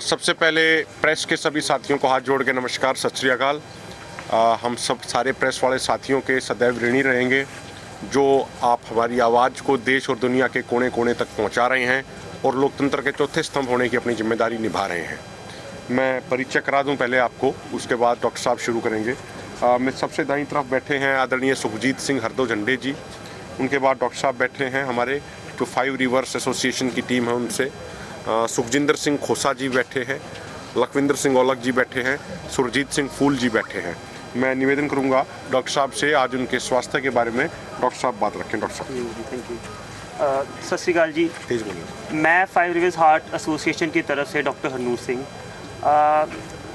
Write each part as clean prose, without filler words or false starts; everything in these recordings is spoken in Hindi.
सबसे पहले प्रेस के सभी साथियों को हाथ जोड़ के नमस्कार, सत श्री अकाल। हम सब सारे प्रेस वाले साथियों के सदैव ऋणी रहेंगे जो आप हमारी आवाज़ को देश और दुनिया के कोने कोने तक पहुंचा रहे हैं और लोकतंत्र के चौथे स्तंभ होने की अपनी जिम्मेदारी निभा रहे हैं। मैं परिचय करा दूं पहले आपको, उसके बाद डॉक्टर साहब शुरू करेंगे। मेरे सबसे दाईं तरफ बैठे हैं आदरणीय सुखजीत सिंह हरदो झंडे जी। उनके बाद डॉक्टर साहब बैठे हैं हमारे जो 5 रिवर्स एसोसिएशन की टीम है उनसे। सुखजिंदर सिंह खोसा जी बैठे हैं, लखविंदर सिंह औलख जी बैठे हैं, सुरजीत सिंह फूल जी बैठे हैं। मैं निवेदन करूंगा डॉक्टर साहब से आज उनके स्वास्थ्य के बारे में डॉक्टर साहब बात रखें। डॉक्टर साहब। Thank you. सत श्री अकाल जी। तेज बोलिए। मैं 5 रिवर्स हार्ट एसोसिएशन की तरफ से डॉक्टर हरनूर सिंह।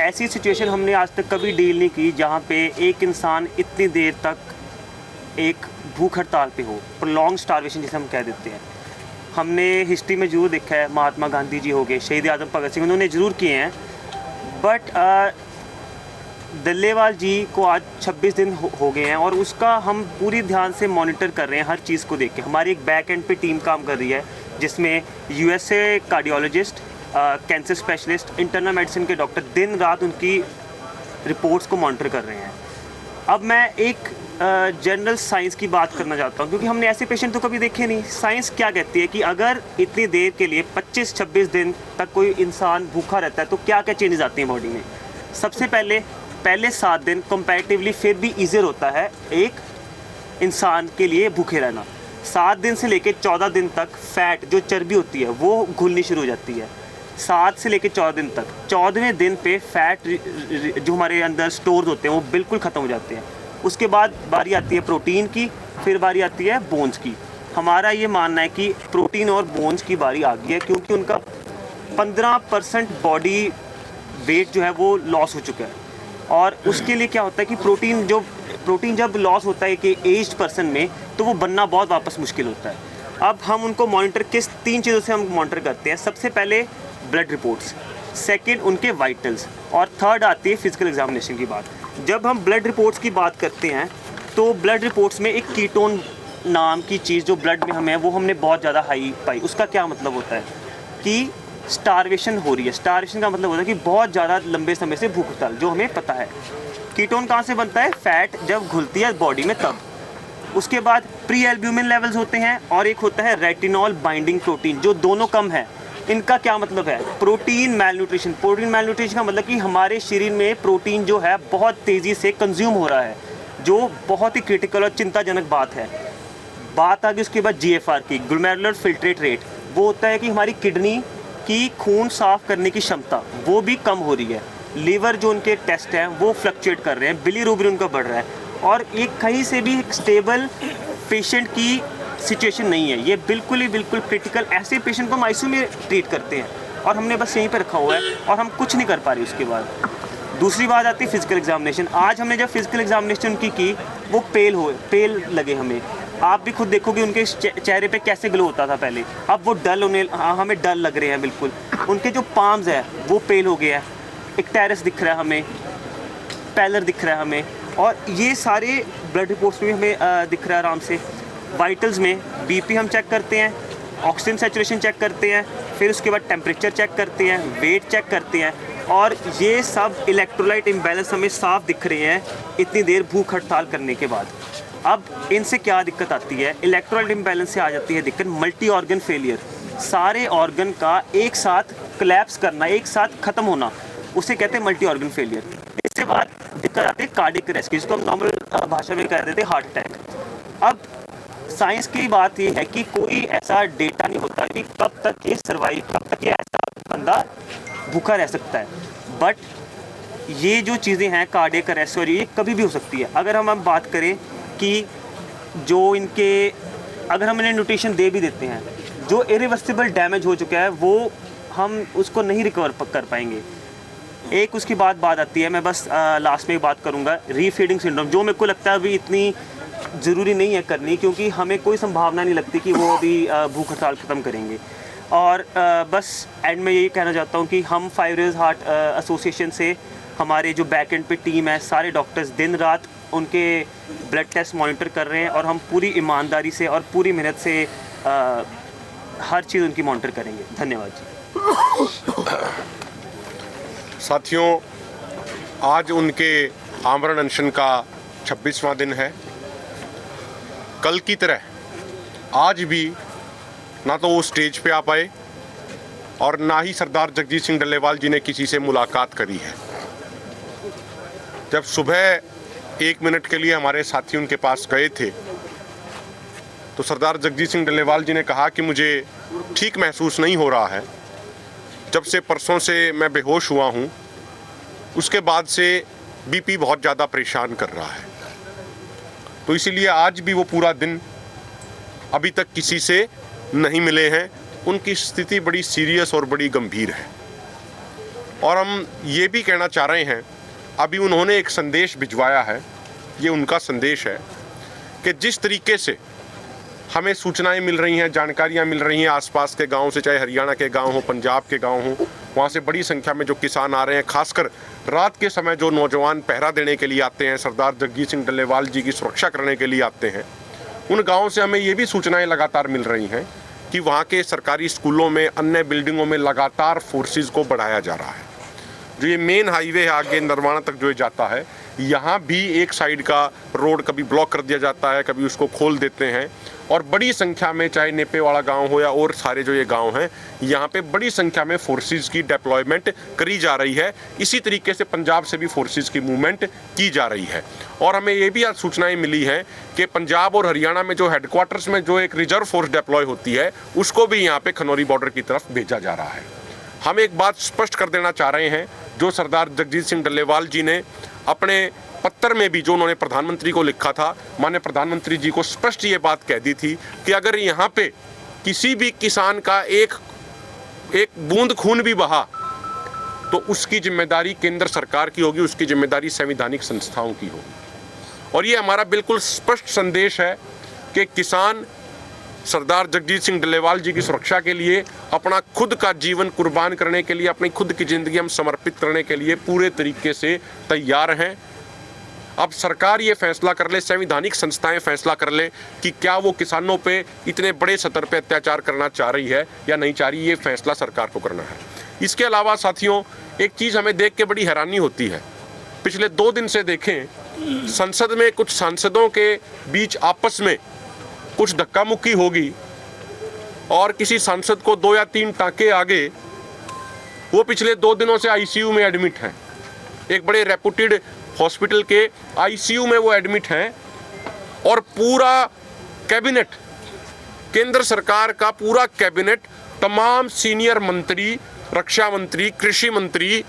ऐसी सिचुएशन हमने आज तक कभी डील नहीं की जहाँ पे एक इंसान इतनी देर तक एक भूख हड़ताल पे हो, प्रोलॉन्ग स्टारवेशन जिसे हम कह देते हैं। हमने हिस्ट्री में ज़रूर देखा है, महात्मा गांधी जी हो गए, शहीद आज़म भगत सिंह, उन्होंने ज़रूर किए हैं। बट डल्लेवाल जी को आज 26 दिन हो गए हैं और उसका हम पूरी ध्यान से मॉनिटर कर रहे हैं हर चीज़ को देख के। हमारी एक बैक एंड पे टीम काम कर रही है जिसमें USA cardiologist, cancer specialist, internal medicine के डॉक्टर दिन रात उनकी रिपोर्ट्स को मॉनिटर कर रहे हैं। अब मैं एक जनरल साइंस की बात करना चाहता हूँ क्योंकि हमने ऐसे पेशेंट तो कभी देखे नहीं। साइंस क्या कहती है कि अगर इतनी देर के लिए 25-26 दिन तक कोई इंसान भूखा रहता है तो क्या क्या चेंजेस आती हैं बॉडी में। सबसे पहले 7 दिन कंपैरेटिवली फिर भी ईजियर होता है एक इंसान के लिए भूखे रहना। 7 दिन से लेकर 14 दिन तक फैट जो चर्बी होती है वो घुलनी शुरू हो जाती है। 7 से लेकर 14 दिन तक, 14वें दिन पे फैट जो हमारे अंदर स्टोर्स होते हैं वो बिल्कुल ख़त्म हो जाते हैं। उसके बाद बारी आती है प्रोटीन की, फिर बारी आती है बोन्स की। हमारा ये मानना है कि प्रोटीन और बोन्स की बारी आ गई है क्योंकि उनका 15% बॉडी वेट जो है वो लॉस हो चुका है। और उसके लिए क्या होता है कि प्रोटीन जब लॉस होता है कि एज्ड पर्सन में तो वो बनना बहुत वापस मुश्किल होता है। अब हम उनको मॉनिटर किस 3 चीज़ों से हम मॉनिटर करते हैं। सबसे पहले ब्लड रिपोर्ट्स, सेकंड उनके वाइटल्स और थर्ड आती है फिजिकल एग्जामिनेशन की बात। जब हम ब्लड रिपोर्ट्स की बात करते हैं तो ब्लड रिपोर्ट्स में एक कीटोन नाम की चीज़ जो ब्लड में हमें है वो हमने बहुत ज़्यादा हाई पाई। उसका क्या मतलब होता है कि स्टारवेशन हो रही है। स्टारवेशन का मतलब होता है कि बहुत ज़्यादा लंबे समय से भूख हड़ताल, जो हमें पता है। कीटोन कहाँ से बनता है? फैट जब घुलती है बॉडी में तब। उसके बाद प्री एल्ब्यूमिन लेवल्स होते हैं और एक होता है रेटिनॉल बाइंडिंग प्रोटीन, जो दोनों कम है। इनका क्या मतलब है? प्रोटीन मेलन्यूट्रिशन। प्रोटीन मेलन्यूट्रिशन का मतलब कि हमारे शरीर में प्रोटीन जो है बहुत तेज़ी से कंज्यूम हो रहा है, जो बहुत ही क्रिटिकल और चिंताजनक बात है। बात आ गई उसके बाद GFR की, ग्लोमेरुलर फिल्ट्रेट रेट। वो होता है कि हमारी किडनी की खून साफ करने की क्षमता वो भी कम हो रही है। लीवर जो उनके टेस्ट हैं वो फ्लक्चुएट कर रहे हैं, बिलीरुबिन उनका बढ़ रहा है और एक कहीं से भी एक स्टेबल पेशेंट की सिचुएशन नहीं है। ये बिल्कुल क्रिटिकल, ऐसे पेशेंट को हम ICU में ट्रीट करते हैं और हमने बस यहीं पर रखा हुआ है और हम कुछ नहीं कर पा रहे। उसके बाद दूसरी बात आती है फिजिकल एग्जामिनेशन। आज हमने जब फिजिकल एग्जामिनेशन उनकी की वो पेल लगे हमें। आप भी खुद देखोगे उनके चेहरे पे कैसे ग्लो होता था पहले, अब वो हमें डल लग रहे हैं बिल्कुल। उनके जो पाम्स है वो पेल हो गया है, एक टेरस दिख रहा है हमें, पैलर दिख रहा है हमें, और ये सारे ब्लड रिपोर्ट्स में हमें दिख रहा है आराम से। वाइटल्स में BP हम चेक करते हैं, ऑक्सीजन सैचुरेशन चेक करते हैं, फिर उसके बाद टेम्परेचर चेक करते हैं, वेट चेक करते हैं, और ये सब इलेक्ट्रोलाइट इम्बैलेंस हमें साफ दिख रहे हैं इतनी देर भूख हड़ताल करने के बाद। अब इनसे क्या दिक्कत आती है? इलेक्ट्रोलाइट इम्बैलेंस से आ जाती है दिक्कत मल्टी ऑर्गन फेलियर। सारे ऑर्गन का एक साथ कोलैप्स करना, एक साथ ख़त्म होना, उसे कहते हैं मल्टी ऑर्गन फेलियर। इसके बाद दिक्कत आती है कार्डियक अरेस्ट की, जिसको हम नॉर्मल भाषा में कह देते हैं हार्ट अटैक। अब साइंस की बात ये है कि कोई ऐसा डेटा नहीं होता कि कब तक ये सर्वाइव, कब तक ये ऐसा बंदा भूखा रह सकता है। बट ये जो चीज़ें हैं कार्डियक अरेस्ट और ये कभी भी हो सकती है। अगर हम बात करें कि जो इनके, अगर हम इन्हें न्यूट्रिशन दे भी देते हैं, जो इरिवर्सिबल डैमेज हो चुका है वो हम उसको नहीं रिकवर कर पाएंगे। एक उसकी बात आती है, मैं बस लास्ट में एक बात करूँगा, रीफीडिंग सिंड्रोम, जो मेरे को लगता है अभी इतनी ज़रूरी नहीं है करनी क्योंकि हमें कोई संभावना नहीं लगती कि वो अभी भूख हड़ताल ख़त्म करेंगे। और बस एंड में यही कहना चाहता हूँ कि हम 5 रिवर्स हार्ट एसोसिएशन से हमारे जो बैक एंड पे टीम है, सारे डॉक्टर्स दिन रात उनके ब्लड टेस्ट मॉनिटर कर रहे हैं और हम पूरी ईमानदारी से और पूरी मेहनत से हर चीज़ उनकी मॉनिटर करेंगे। धन्यवाद जी। साथियों, आज उनके आमरण अनशन का 26वां दिन है। कल की तरह आज भी ना तो वो स्टेज पे आ पाए और ना ही सरदार जगजीत सिंह डल्लेवाल जी ने किसी से मुलाकात करी है। जब सुबह 1 मिनट के लिए हमारे साथी उनके पास गए थे तो सरदार जगजीत सिंह डल्लेवाल जी ने कहा कि मुझे ठीक महसूस नहीं हो रहा है। जब से परसों से मैं बेहोश हुआ हूँ, उसके बाद से बीपी बहुत ज़्यादा परेशान कर रहा है। तो इसीलिए आज भी वो पूरा दिन अभी तक किसी से नहीं मिले हैं। उनकी स्थिति बड़ी सीरियस और बड़ी गंभीर है। और हम ये भी कहना चाह रहे हैं, अभी उन्होंने एक संदेश भिजवाया है, ये उनका संदेश है कि जिस तरीके से हमें सूचनाएं मिल रही हैं, जानकारियां मिल रही हैं आसपास के गांव से, चाहे हरियाणा के गांव हो, पंजाब के गांव हो, वहाँ से बड़ी संख्या में जो किसान आ रहे हैं, खासकर रात के समय जो नौजवान पहरा देने के लिए आते हैं, सरदार जगजीत सिंह डल्लेवाल जी की सुरक्षा करने के लिए आते हैं, उन गाँव से हमें ये भी सूचनाएँ लगातार मिल रही हैं कि वहाँ के सरकारी स्कूलों में, अन्य बिल्डिंगों में लगातार फोर्सेस को बढ़ाया जा रहा है। जो ये मेन हाईवे है आगे नरवाना तक जो जाता है, यहाँ भी एक साइड का रोड कभी ब्लॉक कर दिया जाता है, कभी उसको खोल देते हैं। और बड़ी संख्या में, चाहे नेपेवाड़ा गांव हो या और सारे जो ये गांव हैं, यहाँ पे बड़ी संख्या में फोर्सेस की डिप्लॉयमेंट करी जा रही है। इसी तरीके से पंजाब से भी फोर्सेस की मूवमेंट की जा रही है। और हमें ये भी आज सूचनाएं मिली हैं कि पंजाब और हरियाणा में जो हेडक्वार्टर्स में जो एक रिजर्व फोर्स डिप्लॉय होती है, उसको भी यहाँ पे खनौरी बॉर्डर की तरफ भेजा जा रहा है। हम एक बात स्पष्ट कर देना चाह रहे हैं, जो सरदार जगजीत सिंह डल्लेवाल जी ने अपने पत्र में भी जो उन्होंने प्रधानमंत्री को लिखा था, माननीय प्रधानमंत्री जी को स्पष्ट ये बात कह दी थी कि अगर यहाँ पे किसी भी किसान का एक बूंद खून भी बहा तो उसकी जिम्मेदारी केंद्र सरकार की होगी, उसकी जिम्मेदारी संवैधानिक संस्थाओं की होगी। और ये हमारा बिल्कुल स्पष्ट संदेश है कि किसान सरदार जगजीत सिंह डल्लेवाल जी की सुरक्षा के लिए अपना खुद का जीवन कुर्बान करने के लिए, अपनी खुद की ज़िंदगी हम समर्पित करने के लिए पूरे तरीके से तैयार हैं। अब सरकार ये फैसला कर ले, संवैधानिक संस्थाएं फैसला कर ले कि क्या वो किसानों पे इतने बड़े स्तर पे अत्याचार करना चाह रही है या नहीं चाह रही, ये फैसला सरकार को करना है। इसके अलावा साथियों, एक चीज़ हमें देख के बड़ी हैरानी होती है। पिछले 2 दिन से देखें, संसद में कुछ सांसदों के बीच आपस में कुछ धक्का मुक्की होगी और किसी सांसद को 2 या 3 टाँके आगे, वो पिछले 2 दिनों से आईसीयू में एडमिट हैं। एक बड़े रेपुटेड हॉस्पिटल के आईसीयू में वो एडमिट हैं और पूरा कैबिनेट, केंद्र सरकार का पूरा कैबिनेट, तमाम सीनियर मंत्री, रक्षा मंत्री, कृषि मंत्री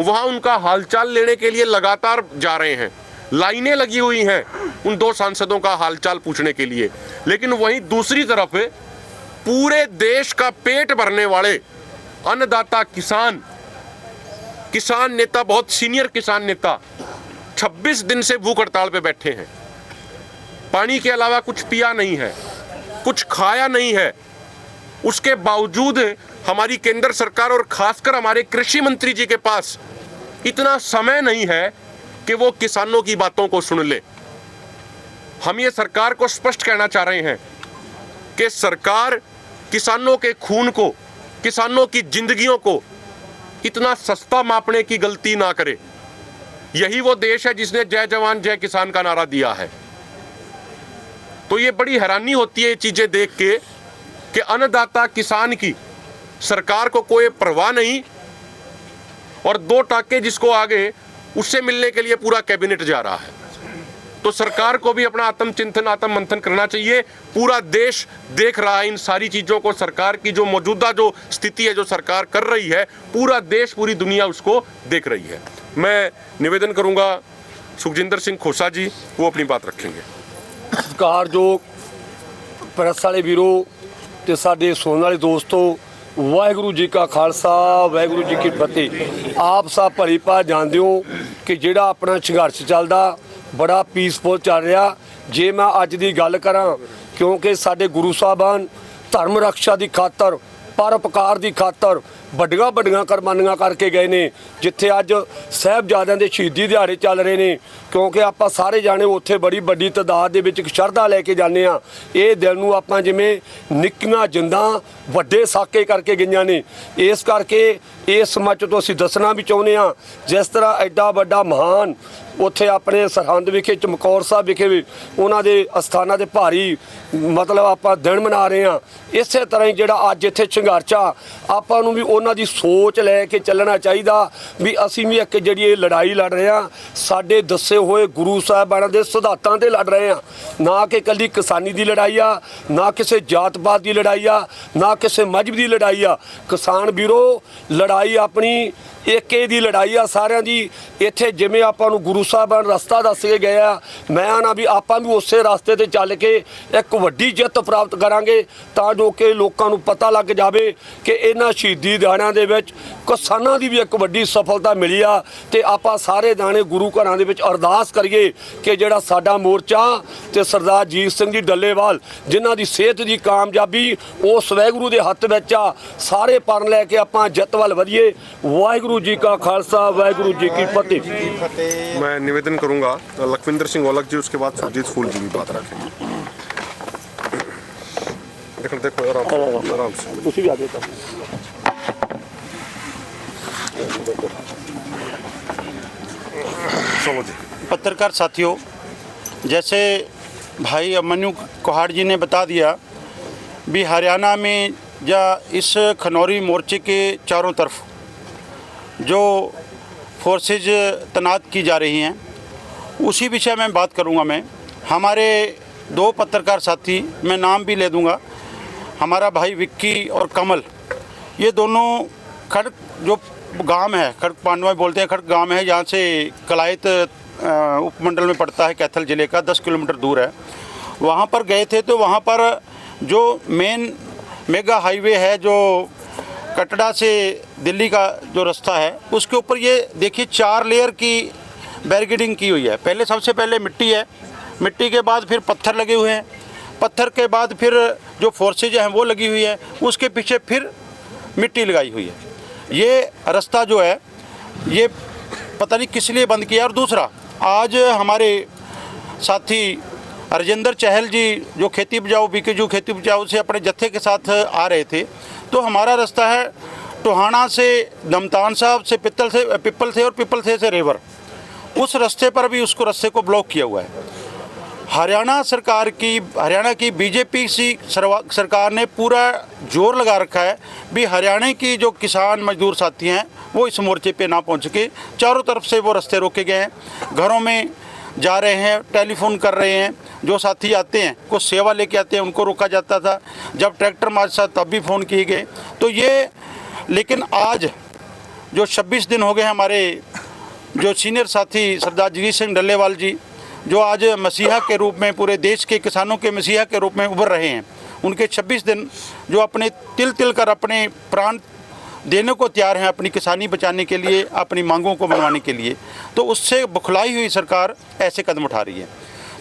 वहाँ उनका हालचाल लेने के लिए लगातार जा रहे हैं। लाइनें लगी हुई हैं उन 2 सांसदों का हालचाल पूछने के लिए। लेकिन वहीं दूसरी तरफ पूरे देश का पेट भरने वाले अन्नदाता किसान नेता, बहुत सीनियर किसान नेता 26 दिन से भूख हड़ताल पे बैठे हैं। पानी के अलावा कुछ पिया नहीं है, कुछ खाया नहीं है। उसके बावजूद हमारी केंद्र सरकार और खासकर हमारे कृषि मंत्री जी के पास इतना समय नहीं है कि वो किसानों की बातों को सुन ले। हम ये सरकार को स्पष्ट कहना चाह रहे हैं कि सरकार किसानों के खून को, किसानों की जिंदगियों को इतना सस्ता मापने की गलती ना करे। यही वो देश है जिसने जय जवान जय किसान का नारा दिया है। तो ये बड़ी हैरानी होती है ये चीजें देख के कि अन्नदाता किसान की सरकार को कोई परवाह नहीं, और 2 टाके जिसको आगे उससे मिलने के लिए पूरा कैबिनेट जा रहा है। तो सरकार को भी अपना आत्मचिंतन, आत्ममंथन करना चाहिए। पूरा देश देख रहा है इन सारी चीज़ों को। सरकार की जो मौजूदा जो स्थिति है, जो सरकार कर रही है, पूरा देश, पूरी दुनिया उसको देख रही है। मैं निवेदन करूंगा सुखजिंदर सिंह खोसा जी, वो अपनी बात रखेंगे। ਸਤਿਕਾਰਯੋਗ ਪ੍ਰੈਸ ਵਾਲੇ ਵੀਰੋ ਤੇ ਸਾਡੇ ਸੁਣਨ ਵਾਲੇ ਦੋਸਤੋ, ਵਾਹਿਗੁਰੂ ਜੀ ਕਾ ਖਾਲਸਾ, ਵਾਹਿਗੁਰੂ ਜੀ ਕੀ ਫਤਿਹ। ਆਪ ਸਭ ਭਲੀ ਭਾਂਤ ਜਾਣਦੇ ਹੋ ਕਿ ਜਿਹੜਾ ਆਪਣਾ ਸੰਘਰਸ਼ ਚੱਲਦਾ ਬੜਾ ਪੀਸਫੁਲ ਚੱਲ ਰਿਹਾ। ਜੇ ਮੈਂ ਅੱਜ ਦੀ ਗੱਲ ਕਰਾਂ, ਕਿਉਂਕਿ ਸਾਡੇ ਗੁਰੂ ਸਾਹਿਬਾਨ ਧਰਮ ਰੱਖਿਆ ਦੀ ਖਾਤਰ, ਪਰਉਪਕਾਰ ਦੀ ਖਾਤਰ ਵੱਡੀਆਂ ਵੱਡੀਆਂ ਕੁਰਬਾਨੀਆਂ ਕਰਕੇ ਗਏ ਨੇ, ਜਿੱਥੇ ਅੱਜ ਸਾਹਿਬਜ਼ਾਦਿਆਂ ਦੇ ਸ਼ਹੀਦੀ ਦਿਹਾੜੇ ਚੱਲ ਰਹੇ ਨੇ। ਕਿਉਂਕਿ ਆਪਾਂ ਸਾਰੇ ਜਾਣੇ ਉੱਥੇ ਬੜੀ ਵੱਡੀ ਤਾਦਾਦ ਦੇ ਵਿੱਚ ਇੱਕ ਸ਼ਰਧਾ ਲੈ ਕੇ ਜਾਂਦੇ ਆ। ਇਹ ਦਿਲ ਨੂੰ ਆਪਾਂ ਜਿਵੇਂ ਨਿੱਕੀਆਂ ਜਿੰਦਾਂ ਵੱਡੇ ਸਾਕੇ ਕਰਕੇ ਗਈਆਂ ਨੇ। ਇਸ ਕਰਕੇ ਇਸ ਸਮਾਜ ਤੋਂ ਅਸੀਂ ਦੱਸਣਾ ਵੀ ਚਾਹੁੰਦੇ ਆ, ਜਿਸ ਤਰ੍ਹਾਂ ਐਡਾ ਵੱਡਾ ਮਹਾਨ ਉੱਥੇ ਆਪਣੇ ਸਰਹੰਦ ਵਿਖੇ ਚਮਕੌਰ ਸਾਹਿਬ ਵਿਖੇ ਵੀ ਉਹਨਾਂ ਦੇ ਅਸਥਾਨਾਂ ਦੇ ਭਾਰੀ ਮਤਲਬ ਆਪਾਂ ਦਿਨ ਮਨਾ ਰਹੇ ਆ। ਇਸੇ ਤਰ੍ਹਾਂ ਹੀ ਜਿਹੜਾ ਅੱਜ ਇੱਥੇ ਸੰਘਰਸ਼ ਆ, ਆਪਾਂ ਨੂੰ ਵੀ ਉਹਨਾਂ ਦੀ ਸੋਚ ਲੈ ਕੇ ਚੱਲਣਾ ਚਾਹੀਦਾ ਵੀ ਅਸੀਂ ਵੀ ਇੱਕ ਜਿਹੜੀ ਇਹ ਲੜਾਈ ਲੜ ਰਹੇ ਆ, ਸਾਡੇ ਦੱਸੇ ਹੋਏ ਗੁਰੂ ਸਾਹਿਬਾਨਾਂ ਦੇ ਸਿਧਾਂਤਾਂ ਤੇ ਲੜ ਰਹੇ ਆ। ਨਾ ਕਿ ਇਕੱਲੀ ਕਿਸਾਨੀ ਦੀ ਲੜਾਈ ਆ, ਨਾ ਕਿਸੇ ਜਾਤ ਪਾਤ ਦੀ ਲੜਾਈ ਆ, ਨਾ ਕਿਸੇ ਮਜ਼ਹਬ ਦੀ ਲੜਾਈ ਆ। ਕਿਸਾਨ ਵੀਰੋ, ਲੜਾਈ ਆਪਣੀ ਏਕੇ ਦੀ ਲੜਾਈ ਆ ਸਾਰਿਆਂ ਦੀ। ਇੱਥੇ ਜਿਵੇਂ ਆਪਾਂ ਨੂੰ ਗੁਰੂ ਸਾਹਿਬਾਨ ਰਸਤਾ ਦੱਸ ਕੇ ਗਏ ਆ, ਮੈਂ ਆਣਾ ਵੀ ਆਪਾਂ ਵੀ ਉਸੇ ਰਸਤੇ ਤੇ ਚੱਲ ਕੇ ਇੱਕ ਵੱਡੀ ਜਿੱਤ ਪ੍ਰਾਪਤ ਕਰਾਂਗੇ, ਤਾਂ ਜੋ ਕਿ ਲੋਕਾਂ ਨੂੰ ਪਤਾ ਲੱਗ ਜਾਵੇ ਕਿ ਇਹਨਾਂ ਸ਼ਹੀਦੀ ਦਿਹਾੜਿਆਂ ਦੇ ਵਿੱਚ ਕਿਸਾਨਾਂ ਦੀ ਵੀ ਇੱਕ ਵੱਡੀ ਸਫਲਤਾ ਮਿਲੀ ਆ। ਤੇ ਆਪਾਂ ਸਾਰੇ ਦਾਣੇ ਗੁਰੂ ਘਰਾਂ ਦੇ ਵਿੱਚ ਅਰਦਾਸ ਕਰੀਏ ਕਿ ਜਿਹੜਾ ਸਾਡਾ ਮੋਰਚਾ ਤੇ ਸਰਦਾਰ ਜੀਤ ਸਿੰਘ ਜੀ ਡੱਲੇਵਾਲ ਜਿਨ੍ਹਾਂ ਦੀ ਸਿਹਤ ਦੀ ਕਾਮਯਾਬੀ ਉਸ ਵਾਹਿਗੁਰੂ ਦੇ ਹੱਥ ਵਿੱਚ ਆ। ਸਾਰੇ ਪਰਨ ਲੈ ਕੇ ਆਪਾਂ ਜਿੱਤ ਵੱਲ ਵਧੀਏ। ਵਾਹਿਗੁਰੂ जी का खालसा, वाहिगुरु जी की फतेह। मैं निवेदन करूंगा लखविंदर सिंह औलख जी, उसके बाद सुरजीत फूल जी भी बात रखेंगे। देखो आराम से ਤੁਸੀਂ ਵੀ ਆ ਜਾਓ। चलो जी। पत्रकार साथियों, जैसे भाई अभिमन्यु कोहाड़ जी ने बता दिया भी हरियाणा में या इस खनौरी मोर्चे के चारों तरफ जो फोर्सेज तैनात की जा रही हैं, उसी विषय में बात करूंगा मैं। हमारे दो पत्रकार साथी, मैं नाम भी ले दूंगा, हमारा भाई विक्की और कमल, ये दोनों खड़क जो गांव है, खड़क पांडवा बोलते हैं, खड़क गांव है, यहाँ से कलायत उपमंडल में पड़ता है, कैथल ज़िले का 10 किलोमीटर दूर है। वहाँ पर गए थे तो वहाँ पर जो मेन मेगा हाईवे है जो कटड़ा से दिल्ली का जो रास्ता है, उसके ऊपर ये देखिए 4 लेयर की बैरिकेडिंग की हुई है। पहले सबसे पहले मिट्टी है, मिट्टी के बाद फिर पत्थर लगे हुए हैं, पत्थर के बाद फिर जो फोर्सेज हैं वो लगी हुई है, उसके पीछे फिर मिट्टी लगाई हुई है। ये रास्ता जो है ये पता नहीं किस लिए बंद किया। और दूसरा, आज हमारे साथी राजेंद्र चहल जी जो खेती बचाओ बीकेजू खेती बचाओ से अपने जत्थे के साथ आ रहे थे, तो हमारा रास्ता है टोहाना से दमतान साहब से पिपल से और पिपल से रेवर, उस रास्ते पर भी उसको रास्ते को ब्लॉक किया हुआ है। हरियाणा की बीजेपी सी सरकार ने पूरा जोर लगा रखा है भी हरियाणा की जो किसान मजदूर साथी हैं वो इस मोर्चे पे ना पहुंच के, चारों तरफ से वो रास्ते रोके गए हैं, घरों में जा रहे हैं, टेलीफोन कर रहे हैं। जो साथी आते हैं कुछ सेवा लेके आते हैं उनको रोका जाता था, जब ट्रैक्टर मार्च था तब भी फ़ोन किए गए। तो ये लेकिन आज जो 26 दिन हो गए हमारे जो सीनियर साथी सरदार जगजीत सिंह डल्लेवाल जी, जो आज मसीहा के रूप में पूरे देश के किसानों के मसीहा के रूप में उभर रहे हैं, उनके 26 दिन जो अपने तिल तिल कर अपने प्राण देने को तैयार हैं अपनी किसानी बचाने के लिए, अपनी मांगों को मनवाने के लिए, तो उससे बुखलाई हुई सरकार ऐसे कदम उठा रही है।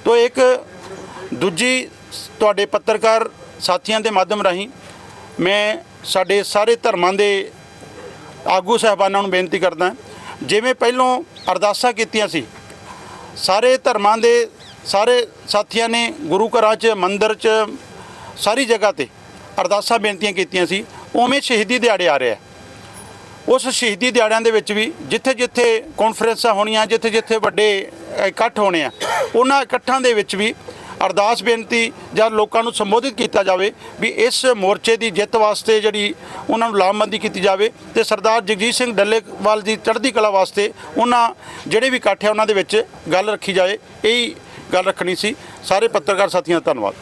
तो एक दूजी ਤੁਹਾਡੇ पत्रकार साथियों के माध्यम राही मैं ਸਾਡੇ ਸਾਰੇ ਧਰਮਾਂ ਦੇ ਆਗੂ ਸਾਹਿਬਾਨਾਂ ਨੂੰ ਬੇਨਤੀ ਕਰਦਾ, ਜਿਵੇਂ ਪਹਿਲੋਂ ਅਰਦਾਸਾਂ ਕੀਤੀਆਂ ਸੀ ਸਾਰੇ ਧਰਮਾਂ ਦੇ ਸਾਰੇ ਸਾਥੀਆਂ ਨੇ ਗੁਰੂ ਘਰਾਂ 'ਚ ਮੰਦਿਰ 'ਚ ਸਾਰੀ ਜਗ੍ਹਾ ਤੇ ਅਰਦਾਸਾਂ ਬੇਨਤੀਆਂ ਕੀਤੀਆਂ ਸੀ, ਉਵੇਂ ਸ਼ਹੀਦੀ ਦਿਹਾੜੇ ਆ ਰਿਹਾ। ਉਸ ਸ਼ਹੀਦੀ ਦਿਹਾੜਿਆਂ ਦੇ ਵਿੱਚ ਵੀ ਜਿੱਥੇ ਜਿੱਥੇ ਕਾਨਫਰੰਸਾਂ ਹੋਣੀਆਂ, ਜਿੱਥੇ ਜਿੱਥੇ ਵੱਡੇ ਇਕੱਠ ਹੋਣੇ ਆ, ਉਹਨਾਂ ਇਕੱਠਾਂ ਦੇ ਵਿੱਚ ਵੀ ਅਰਦਾਸ ਬੇਨਤੀ ਜਾਂ ਲੋਕਾਂ ਨੂੰ ਸੰਬੋਧਿਤ ਕੀਤਾ ਜਾਵੇ ਵੀ ਇਸ ਮੋਰਚੇ ਦੀ ਜਿੱਤ ਵਾਸਤੇ ਜਿਹੜੀ ਉਹਨਾਂ ਨੂੰ ਲਾਮਬੰਦੀ ਕੀਤੀ ਜਾਵੇ ਤੇ ਸਰਦਾਰ ਜਗਜੀਤ ਸਿੰਘ ਡੱਲੇਵਾਲ ਦੀ ਚੜ੍ਹਦੀ ਕਲਾ ਵਾਸਤੇ ਉਹਨਾਂ ਜਿਹੜੇ ਵੀ ਇਕੱਠ ਹੈ ਉਹਨਾਂ ਦੇ ਵਿੱਚ ਗੱਲ ਰੱਖੀ ਜਾਏ। ਇਹੀ ਗੱਲ ਰੱਖਣੀ ਸੀ। ਸਾਰੇ ਪੱਤਰਕਾਰ ਸਾਥੀਆਂ ਦਾ ਧੰਨਵਾਦ।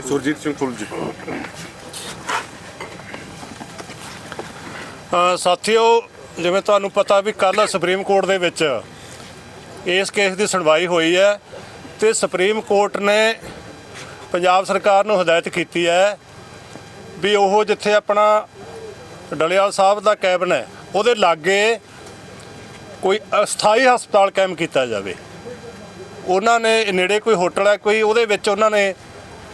ਸੁਰਜੀਤ ਸਿੰਘ ਫੁੱਲ ਜੀ। ਸਾਥੀਓ, ਜਿਵੇਂ ਤੁਹਾਨੂੰ ਪਤਾ ਵੀ ਕੱਲ੍ਹ ਸੁਪਰੀਮ ਕੋਰਟ ਦੇ ਵਿੱਚ ਇਸ ਕੇਸ ਦੀ ਸੁਣਵਾਈ ਹੋਈ ਹੈ ਤੇ ਸੁਪਰੀਮ ਕੋਰਟ ਨੇ ਪੰਜਾਬ ਸਰਕਾਰ ਨੂੰ ਹਦਾਇਤ ਕੀਤੀ ਹੈ ਵੀ ਉਹ ਜਿੱਥੇ ਆਪਣਾ ਡਲਿਆਲ ਸਾਹਿਬ ਦਾ ਕੈਬਨ ਹੈ ਉਹਦੇ ਲਾਗੇ ਕੋਈ ਅਸਥਾਈ ਹਸਪਤਾਲ ਕਾਇਮ ਕੀਤਾ ਜਾਵੇ। ਉਹਨਾਂ ਨੇ ਨੇੜੇ ਕੋਈ ਹੋਟਲ ਹੈ ਕੋਈ, ਉਹਦੇ ਵਿੱਚ ਉਹਨਾਂ ਨੇ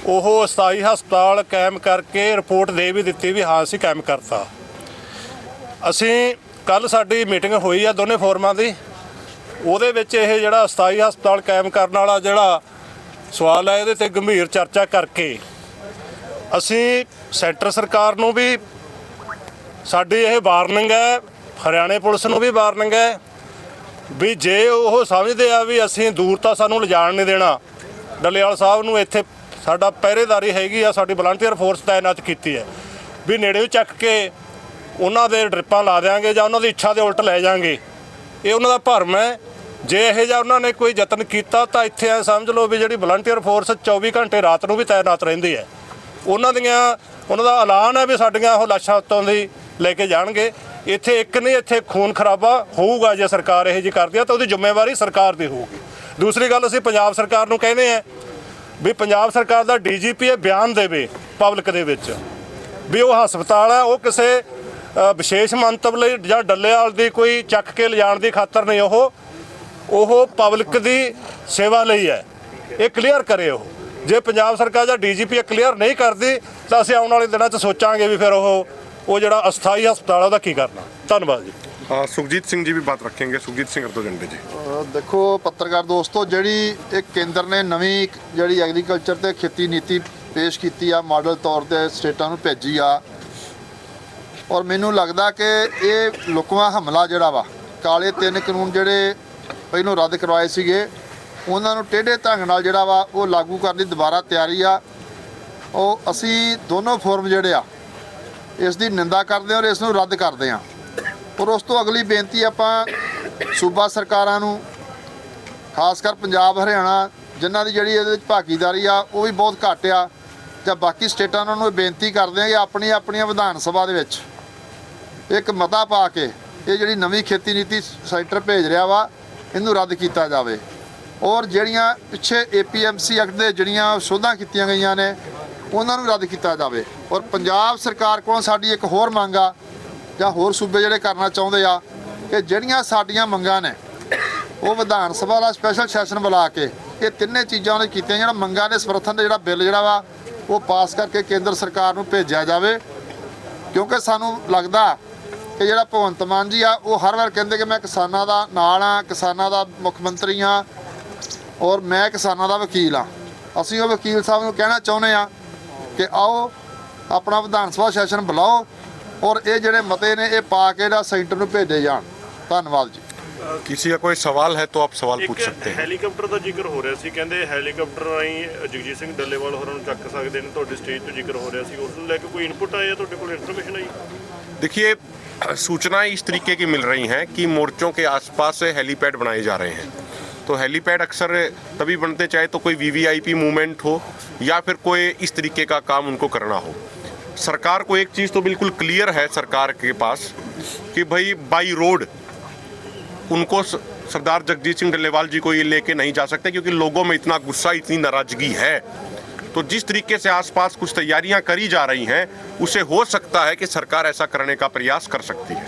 ਉਹ ਅਸਥਾਈ ਹਸਪਤਾਲ ਕਾਇਮ ਕਰਕੇ ਰਿਪੋਰਟ ਦੇ ਵੀ ਦਿੱਤੀ ਵੀ ਹਾਂ ਅਸੀਂ ਕਾਇਮ ਕਰਤਾ। ਅਸੀਂ ਕੱਲ ਸਾਡੀ ਮੀਟਿੰਗ ਹੋਈ ਆ ਦੋਨੇ ਫੋਰਮਾਂ ਦੀ, ਉਹਦੇ ਵਿੱਚ ਇਹ ਜਿਹੜਾ ਅਸਥਾਈ ਹਸਪਤਾਲ ਕਾਇਮ ਕਰਨ ਵਾਲਾ ਜਿਹੜਾ ਸਵਾਲ ਹੈ ਇਹਦੇ ਤੇ ਗੰਭੀਰ ਚਰਚਾ ਕਰਕੇ ਅਸੀਂ ਸੈਂਟਰ ਸਰਕਾਰ ਨੂੰ ਵੀ ਸਾਡੀ ਇਹ ਵਾਰਨਿੰਗ ਹੈ, ਹਰਿਆਣੇ ਪੁਲਿਸ ਨੂੰ ਵੀ ਵਾਰਨਿੰਗ ਹੈ ਵੀ ਜੇ ਉਹ ਸਮਝਦੇ ਆ ਵੀ ਅਸੀਂ ਦੂਰ ਤਾਂ ਸਾਨੂੰ ਲਿਜਾਣ ਨਹੀਂ ਦੇਣਾ, ਡੱਲੇਵਾਲ ਸਾਹਿਬ ਨੂੰ ਇੱਥੇ ਸਾਡਾ ਪਹਿਰੇਦਾਰੀ ਹੈਗੀ ਆ, ਸਾਡੀ ਵਲੰਟੀਅਰ ਫੋਰਸ ਤਾਇਨਾਤ ਕੀਤੀ ਹੈ ਵੀ ਨੇੜੇ ਚੱਕ ਕੇ ਉਹਨਾਂ ਦੇ ਡਰਿੱਪਾਂ ਲਾ ਦਿਆਂਗੇ ਜਾਂ ਉਹਨਾਂ ਦੀ ਇੱਛਾ ਦੇ ਉਲਟ ਲੈ ਜਾਾਂਗੇ। ਇਹ ਉਹਨਾਂ ਦਾ ਭਰਮ ਹੈ। ਜੇ ਇਹੋ ਜਿਹਾ ਉਹਨਾਂ ਨੇ ਕੋਈ ਯਤਨ ਕੀਤਾ ਤਾਂ ਇੱਥੇ ਐ ਸਮਝ ਲਓ ਵੀ ਜਿਹੜੀ ਵਲੰਟੀਅਰ ਫੋਰਸ 24 ਘੰਟੇ ਰਾਤ ਨੂੰ ਵੀ ਤਾਇਨਾਤ ਰਹਿੰਦੀ ਹੈ। ਉਹਨਾਂ ਦਾ ਐਲਾਨ ਹੈ ਵੀ ਸਾਡੀਆਂ ਉਹ ਲਾਸ਼ਾਂ ਉੱਤੋਂ ਦੀ ਲੈ ਕੇ ਜਾਣਗੇ। ਇੱਥੇ ਇੱਕ ਨਹੀਂ, ਇੱਥੇ ਖੂਨ ਖਰਾਬਾ ਹੋਊਗਾ ਜੇ ਸਰਕਾਰ ਇਹੋ ਜਿਹੀ ਕਰਦੀ ਆ ਤਾਂ ਉਹਦੀ ਜ਼ਿੰਮੇਵਾਰੀ ਸਰਕਾਰ ਦੀ ਹੋਊਗੀ। ਦੂਸਰੀ ਗੱਲ ਅਸੀਂ ਪੰਜਾਬ ਸਰਕਾਰ ਨੂੰ ਕਹਿੰਦੇ ਆ ਵੀ ਪੰਜਾਬ ਸਰਕਾਰ ਦਾ ਡੀਜੀਪੀ ਇਹ ਬਿਆਨ ਦੇਵੇ ਪਬਲਿਕ ਦੇ ਵਿੱਚ ਵੀ ਉਹ ਹਸਪਤਾਲ ਹੈ, ਉਹ ਕਿਸੇ ਵਿਸ਼ੇਸ਼ ਮੰਤਵ ਲਈ ਜਾਂ ਡੱਲੇਵਾਲ ਦੀ ਕੋਈ ਚੱਕ ਕੇ ਲਿਜਾਣ ਦੀ ਖਾਤਰ ਨਹੀਂ, ਉਹ ਪਬਲਿਕ ਦੀ ਸੇਵਾ ਲਈ ਹੈ। ਇਹ ਕਲੀਅਰ ਕਰੇ ਉਹ। ਜੇ ਪੰਜਾਬ ਸਰਕਾਰ ਜਾਂ ਡੀਜੀਪੀ ਕਲੀਅਰ ਨਹੀਂ ਕਰਦੀ ਤਾਂ ਅਸੀਂ ਆਉਣ ਵਾਲੇ ਦਿਨਾਂ 'ਚ ਸੋਚਾਂਗੇ ਵੀ ਫਿਰ ਉਹ ਜਿਹੜਾ ਅਸਥਾਈ ਹਸਪਤਾਲ ਉਹਦਾ ਕੀ ਕਰਨਾ। ਧੰਨਵਾਦ ਜੀ। सुखजीत सिंह जी भी बात रखेंगे। सुखजीत सिंह अर्दो झंडे जी। देखो पत्रकार दोस्तों, ਜਿਹੜੀ ਇੱਕ ਕੇਂਦਰ ਨੇ ਨਵੀਂ ਜਿਹੜੀ ਐਗਰੀਕਲਚਰ ਤੇ ਖੇਤੀ ਨੀਤੀ ਪੇਸ਼ ਕੀਤੀ ਆ, ਮਾਡਲ ਤੌਰ ਤੇ ਸਟੇਟਾਂ ਨੂੰ ਭੇਜੀ ਆ, ਔਰ ਮੈਨੂੰ ਲੱਗਦਾ ਕਿ ਇਹ ਲੁਕਵਾਂ ਹਮਲਾ ਜਿਹੜਾ ਵਾ, ਕਾਲੇ 3 ਕਾਨੂੰਨ ਜਿਹੜੇ ਪਹਿਲੋਂ ਰੱਦ ਕਰਵਾਏ ਸੀਗੇ, ਉਹਨਾਂ ਨੂੰ ਟੇਢੇ ਢੰਗ ਨਾਲ ਜਿਹੜਾ ਵਾ ਉਹ ਲਾਗੂ ਕਰਨ ਦੀ ਦੁਬਾਰਾ ਤਿਆਰੀ ਆ। ਉਹ ਅਸੀਂ ਦੋਨੋਂ ਫੋਰਮ ਜਿਹੜੇ ਆ ਇਸ ਦੀ ਨਿੰਦਾ ਕਰਦੇ ਹਾਂ ਔਰ ਇਸ ਨੂੰ ਰੱਦ ਕਰਦੇ ਹਾਂ। ਔਰ ਉਸ ਤੋਂ ਅਗਲੀ ਬੇਨਤੀ ਆਪਾਂ ਸੂਬਾ ਸਰਕਾਰਾਂ ਨੂੰ, ਖਾਸ ਕਰ ਪੰਜਾਬ ਹਰਿਆਣਾ ਜਿਨ੍ਹਾਂ ਦੀ ਜਿਹੜੀ ਇਹਦੇ ਵਿੱਚ ਭਾਗੀਦਾਰੀ ਆ ਉਹ ਵੀ ਬਹੁਤ ਘੱਟ ਆ, ਜਾਂ ਬਾਕੀ ਸਟੇਟਾਂ ਨੂੰ ਇਹ ਬੇਨਤੀ ਕਰਦੇ ਹਾਂ ਕਿ ਆਪਣੀਆਂ ਵਿਧਾਨ ਸਭਾ ਦੇ ਵਿੱਚ ਇੱਕ ਮਤਾ ਪਾ ਕੇ ਇਹ ਜਿਹੜੀ ਨਵੀਂ ਖੇਤੀ ਨੀਤੀ ਸੈਂਟਰ ਭੇਜ ਰਿਹਾ ਵਾ ਇਹਨੂੰ ਰੱਦ ਕੀਤਾ ਜਾਵੇ। ਔਰ ਜਿਹੜੀਆਂ ਪਿੱਛੇ APMC ਐਕਟ ਦੇ ਜਿਹੜੀਆਂ ਸੋਧਾਂ ਕੀਤੀਆਂ ਗਈਆਂ ਨੇ ਉਹਨਾਂ ਨੂੰ ਰੱਦ ਕੀਤਾ ਜਾਵੇ। ਔਰ ਪੰਜਾਬ ਸਰਕਾਰ ਕੋਲੋਂ ਸਾਡੀ ਇੱਕ ਹੋਰ ਮੰਗ ਆ, ਜਾਂ ਹੋਰ ਸੂਬੇ ਜਿਹੜੇ ਕਰਨਾ ਚਾਹੁੰਦੇ ਆ, ਕਿ ਜਿਹੜੀਆਂ ਸਾਡੀਆਂ ਮੰਗਾਂ ਨੇ ਉਹ ਵਿਧਾਨ ਸਭਾ ਦਾ ਸਪੈਸ਼ਲ ਸੈਸ਼ਨ ਬੁਲਾ ਕੇ ਇਹ ਤਿੰਨੇ ਚੀਜ਼ਾਂ ਉਹਨੇ ਕੀਤੀਆਂ, ਜਿਹੜਾ ਮੰਗਾਂ ਦੇ ਸਮਰਥਨ ਦਾ ਜਿਹੜਾ ਬਿੱਲ ਜਿਹੜਾ ਵਾ ਉਹ ਪਾਸ ਕਰਕੇ ਕੇਂਦਰ ਸਰਕਾਰ ਨੂੰ ਭੇਜਿਆ ਜਾਵੇ। ਕਿਉਂਕਿ ਸਾਨੂੰ ਲੱਗਦਾ ਕਿ ਜਿਹੜਾ ਭਗਵੰਤ ਮਾਨ ਜੀ ਆ ਉਹ ਹਰ ਵਾਰ ਕਹਿੰਦੇ ਕਿ ਮੈਂ ਕਿਸਾਨਾਂ ਦਾ ਨਾਲ ਆ, ਕਿਸਾਨਾਂ ਦਾ ਮੁੱਖ ਮੰਤਰੀ ਆ ਔਰ ਮੈਂ ਕਿਸਾਨਾਂ ਦਾ ਵਕੀਲ ਆ। ਅਸੀਂ ਉਹ ਵਕੀਲ ਸਾਹਿਬ ਨੂੰ ਕਹਿਣਾ ਚਾਹੁੰਦੇ ਆ ਕਿ ਆਓ ਆਪਣਾ ਵਿਧਾਨ ਸਭਾ ਸੈਸ਼ਨ ਬੁਲਾਓ ਔਰ ਇਹ ਜਿਹੜੇ ਮਤੇ ਨੇ ਇਹ ਪਾ ਕੇ ਜਿਹੜਾ ਸੈਂਟਰ ਨੂੰ ਭੇਜੇ ਜਾਣ। ਧੰਨਵਾਦ ਜੀ। किसी का कोई सवाल है तो आप सवाल पूछ सकते हैं। ਹੈਲੀਕਾਪਟਰ ਦਾ ਜ਼ਿਕਰ ਹੋ ਰਿਹਾ ਸੀ, ਕਹਿੰਦੇ ਹੈਲੀਕਾਪਟਰ ਰਾਹੀਂ ਜਗਜੀਤ ਸਿੰਘ ਡੱਲੇਵਾਲ ਹੋਰਾਂ ਨੂੰ ਚੱਕ ਸਕਦੇ ਨੇ, ਤੁਹਾਡੇ ਸਟੇਜ ਤੋਂ ਜ਼ਿਕਰ ਹੋ ਰਿਹਾ ਸੀ, ਉਸ ਨੂੰ ਲੈ ਕੇ ਕੋਈ ਇਨਪੁਟ ਆਇਆ, ਤੁਹਾਡੇ ਕੋਲ ਇਨਫੋਰਮੇਸ਼ਨ ਆਈ? देखिए, सूचनाएं इस तरीके की मिल रही हैं कि मोर्चों के आसपास से हेलीपैड बनाए जा रहे हैं। तो हेलीपैड अक्सर तभी बनते चाहे तो कोई VVIP मूवमेंट हो या फिर कोई इस तरीके का काम उनको करना हो। सरकार को एक चीज़ तो बिल्कुल क्लियर है सरकार के पास कि भाई बाई रोड उनको सरदार जगजीत सिंह डल्लेवाल जी को ये लेके नहीं जा सकते, क्योंकि लोगों में इतना गुस्सा, इतनी नाराजगी है। तो जिस तरीके से आसपास कुछ तैयारियां करी जा रही हैं, उसे हो सकता है कि सरकार ऐसा करने का प्रयास कर सकती है।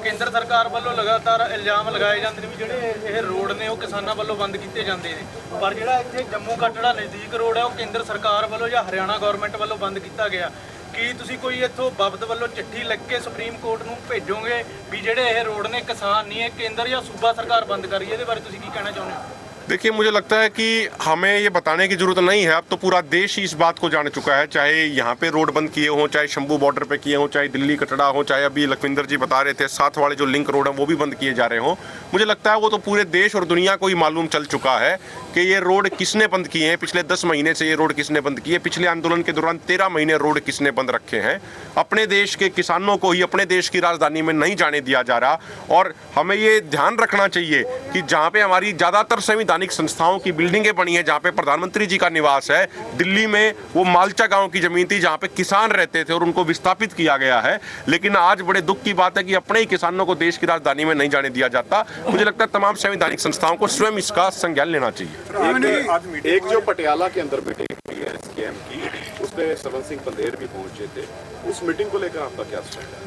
ਕੇਂਦਰ ਸਰਕਾਰ ਵੱਲੋਂ ਲਗਾਤਾਰ ਇਲਜ਼ਾਮ ਲਗਾਏ ਜਾਂਦੇ ਨੇ ਵੀ ਜਿਹੜੇ ਇਹ ਰੋਡ ਨੇ ਉਹ ਕਿਸਾਨਾਂ ਵੱਲੋਂ ਬੰਦ ਕੀਤੇ ਜਾਂਦੇ ਨੇ, ਪਰ ਜਿਹੜਾ ਇੱਥੇ ਜੰਮੂ ਕਟੜਾ ਨਜ਼ਦੀਕ ਰੋਡ ਹੈ ਉਹ ਕੇਂਦਰ ਸਰਕਾਰ ਵੱਲੋਂ ਜਾਂ ਹਰਿਆਣਾ ਗਵਰਨਮੈਂਟ ਵੱਲੋਂ ਬੰਦ ਕੀਤਾ ਗਿਆ। ਕੀ ਤੁਸੀਂ ਕੋਈ ਇੱਥੋਂ ਬਾਬਤ ਵੱਲੋਂ ਚਿੱਠੀ ਲਿਖ ਕੇ ਸੁਪਰੀਮ ਕੋਰਟ ਨੂੰ ਭੇਜੋਗੇ ਵੀ ਜਿਹੜੇ ਇਹ ਰੋਡ ਨੇ ਕਿਸਾਨ ਨਹੀਂ ਹੈ, ਕੇਂਦਰ ਜਾਂ ਸੂਬਾ ਸਰਕਾਰ ਬੰਦ ਕਰੀ? ਇਹਦੇ ਬਾਰੇ ਤੁਸੀਂ ਕੀ ਕਹਿਣਾ ਚਾਹੁੰਦੇ ਹੋ? देखिए, मुझे लगता है कि हमें ये बताने की ज़रूरत नहीं है। अब तो पूरा देश ही इस बात को जान चुका है, चाहे यहाँ पे रोड बंद किए हों, चाहे शंभू बॉर्डर पे किए हों, चाहे दिल्ली कटड़ा हो, चाहे अभी लखविंदर जी बता रहे थे साथ वाले जो लिंक रोड हैं वो भी बंद किए जा रहे हों। मुझे लगता है वो तो पूरे देश और दुनिया को ही मालूम चल चुका है कि ये रोड किसने बंद किए हैं। पिछले 10 महीने से ये रोड किसने बंद किए, पिछले आंदोलन के दौरान 13 महीने रोड किसने बंद रखे हैं। अपने देश के किसानों को ही अपने देश की राजधानी में नहीं जाने दिया जा रहा। और हमें ये ध्यान रखना चाहिए कि जहाँ पे हमारी ज़्यादातर संवैधानिक संस्थाओं की बिल्डिंगें बनी है, जहाँ पे प्रधानमंत्री जी का निवास है, दिल्ली में वो मालचा गांव की ज़मीन थी जहाँ पे किसान रहते थे और उनको विस्थापित किया गया है। लेकिन आज बड़े दुख की बात है कि अपने ही किसानों को देश की राजधानी में नहीं जाने दिया जाता। मुझे लगता है तमाम संवैधानिक संस्थाओं को स्वयं इसका संज्ञान लेना चाहिए। एक जो पटियाला के अंदर मीटिंग हुई है SKM की, उसमें सरवन सिंह पंदेर भी पहुंचे थे, उस मीटिंग को लेकर आपका क्या स्टैंड है?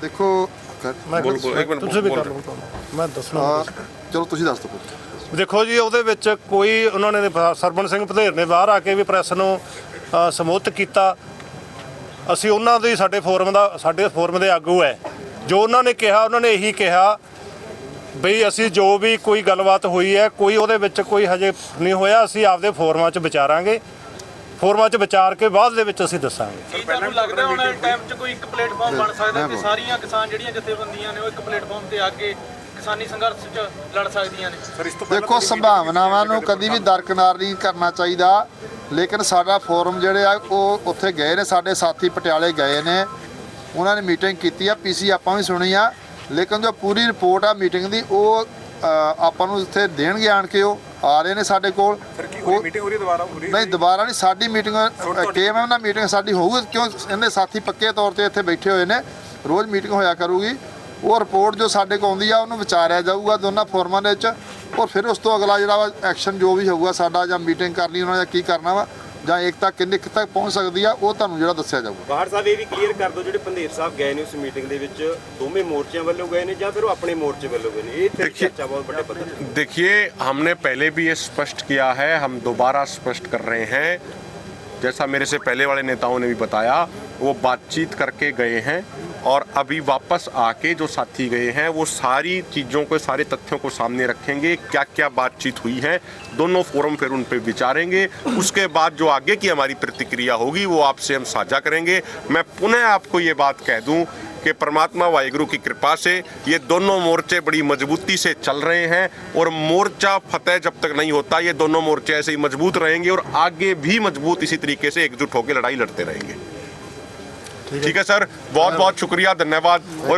ਦੇਖੋ ਮੈਂ ਦੱਸਣਾ ਚਲੋ ਤੁਸੀਂ ਦੱਸ ਦਿਓ। ਦੇਖੋ ਜੀ, ਉਹਦੇ ਵਿੱਚ ਕੋਈ ਉਹਨਾਂ ਨੇ ਸਰਵਣ ਸਿੰਘ ਪੰਧੇਰ ਨੇ ਬਾਹਰ ਆ ਕੇ ਵੀ ਪ੍ਰੈਸ ਨੂੰ ਸੰਬੋਧਿਤ ਕੀਤਾ। ਅਸੀਂ ਉਹਨਾਂ ਦੀ ਸਾਡੇ ਫੋਰਮ ਦੇ ਆਗੂ ਹੈ, ਜੋ ਉਹਨਾਂ ਨੇ ਕਿਹਾ ਉਹਨਾਂ ਨੇ ਇਹੀ ਕਿਹਾ ਬਈ ਅਸੀਂ ਜੋ ਵੀ ਕੋਈ ਗੱਲਬਾਤ ਹੋਈ ਹੈ ਕੋਈ ਉਹਦੇ ਵਿੱਚ ਕੋਈ ਹਜੇ ਨਹੀਂ ਹੋਇਆ, ਅਸੀਂ ਆਪਦੇ ਫੋਰਮਾਂ 'ਚ ਵਿਚਾਰਾਂਗੇ, ਫੋਰਮਾਂ 'ਚ ਵਿਚਾਰ ਕੇ ਬਾਅਦ ਦੇ ਵਿੱਚ ਅਸੀਂ ਦੱਸਾਂਗੇ। ਕੀ ਤੁਹਾਨੂੰ ਲੱਗਦਾ ਹੁਣ ਟਾਈਮ 'ਚ ਕੋਈ ਇੱਕ ਪਲੇਟਫਾਰਮ ਬਣ ਸਕਦਾ ਕਿ ਸਾਰੀਆਂ ਕਿਸਾਨ ਜਿਹੜੀਆਂ ਜਥੇਬੰਦੀਆਂ ਨੇ ਉਹ ਇੱਕ ਪਲੇਟਫਾਰਮ ਤੇ ਆ ਕੇ ਕਿਸਾਨੀ ਸੰਘਰਸ਼ 'ਚ ਲੜ ਸਕਦੀਆਂ ਨੇ? ਦੇਖੋ, ਸੰਭਾਵਨਾਵਾਂ ਨੂੰ ਕਦੀ ਵੀ ਦਰਕਿਨਾਰ ਨਹੀਂ ਕਰਨਾ ਚਾਹੀਦਾ, ਲੇਕਿਨ ਸਾਡਾ ਫੋਰਮ ਜਿਹੜੇ ਆ ਉਹ ਉੱਥੇ ਗਏ ਨੇ, ਸਾਡੇ ਸਾਥੀ ਪਟਿਆਲੇ ਗਏ ਨੇ, ਉਹਨਾਂ ਨੇ ਮੀਟਿੰਗ ਕੀਤੀ ਆ, ਪੀਸੀ ਆਪਾਂ ਵੀ ਸੁਣੀ ਆ, ਲੇਕਿਨ ਜੋ ਪੂਰੀ ਰਿਪੋਰਟ ਆ ਮੀਟਿੰਗ ਦੀ ਉਹ ਆਪਾਂ ਨੂੰ ਇੱਥੇ ਦੇਣਗੇ, ਆਣ ਕੇ ਉਹ ਆ ਰਹੇ ਨੇ ਸਾਡੇ ਕੋਲ। ਮੀਟਿੰਗ ਹੋ ਰਹੀ ਦੁਬਾਰਾ ਹੋ ਰਹੀ? ਨਹੀਂ, ਦੁਬਾਰਾ ਨਹੀਂ, ਸਾਡੀ ਮੀਟਿੰਗ KMM ਨਾਲ ਮੀਟਿੰਗ ਸਾਡੀ ਹੋਊਗੀ, ਕਿਉਂ ਇਹਦੇ ਸਾਥੀ ਪੱਕੇ ਤੌਰ ਤੇ ਇੱਥੇ ਬੈਠੇ ਹੋਏ ਨੇ, ਰੋਜ਼ ਮੀਟਿੰਗ ਹੋਇਆ ਕਰੂਗੀ। ਉਹ ਰਿਪੋਰਟ ਜੋ ਸਾਡੇ ਕੋਲ ਆਉਂਦੀ ਆ ਉਹਨੂੰ ਵਿਚਾਰਿਆ ਜਾਊਗਾ ਦੋਨਾਂ ਫੋਰਮਾਂ ਦੇ ਵਿੱਚ, ਔਰ ਫਿਰ ਉਸ ਤੋਂ ਅਗਲਾ ਜਿਹੜਾ ਵਾ ਐਕਸ਼ਨ ਜੋ ਵੀ ਹੋਊਗਾ ਸਾਡਾ, ਜਾਂ ਮੀਟਿੰਗ ਕਰਨੀ ਉਹਨਾਂ ਜਾਂ ਕੀ ਕਰਨਾ ਵਾ, ਜਾਂ ਏਕਤਾ ਕਿੰਨੇ ਤੱਕ ਪਹੁੰਚ ਸਕਦੀ ਆ, ਉਹ ਤੁਹਾਨੂੰ ਜਿਹੜਾ ਦੱਸਿਆ ਜਾਊਗਾ। ਬਾਹਰ ਸਾਹਿਬ ਇਹ ਵੀ ਕਲੀਅਰ ਕਰ ਦਿਓ, ਜਿਹੜੇ ਪੰਧੇਰ ਸਾਹਿਬ ਗਏ ਨੇ ਉਸ ਮੀਟਿੰਗ ਦੇ ਵਿੱਚ ਦੋਵੇਂ ਮੋਰਚਿਆਂ ਵੱਲੋਂ ਗਏ ਨੇ ਜਾਂ ਫਿਰ ਉਹ ਆਪਣੇ ਮੋਰਚੇ ਵੱਲੋਂ गए ਨੇ? ਇਹ ਚर्चा बहुत बड़े पद्धति पे। देखिए, हमने पहले भी ये स्पष्ट किया है, हम दोबारा स्पष्ट कर रहे हैं, जैसा मेरे से पहले वाले नेताओं ने भी बताया, वो बातचीत करके गए हैं और अभी वापस आके जो साथी गए हैं वो सारी चीज़ों को, सारे तथ्यों को सामने रखेंगे, क्या क्या बातचीत हुई है, दोनों फोरम फिर उन पर विचारेंगे। उसके बाद जो आगे की हमारी प्रतिक्रिया होगी वो आपसे हम साझा करेंगे। मैं पुनः आपको ये बात कह दूं कि परमात्मा वाहिगुरु की कृपा से ये दोनों मोर्चे बड़ी मजबूती से चल रहे हैं और मोर्चा फतेह जब तक नहीं होता ये दोनों मोर्चे ऐसे ही मजबूत रहेंगे और आगे भी मजबूत इसी तरीके से एकजुट होकर लड़ाई लड़ते रहेंगे। ठीक है सर, बहुत बहुत शुक्रिया, धन्यवाद। और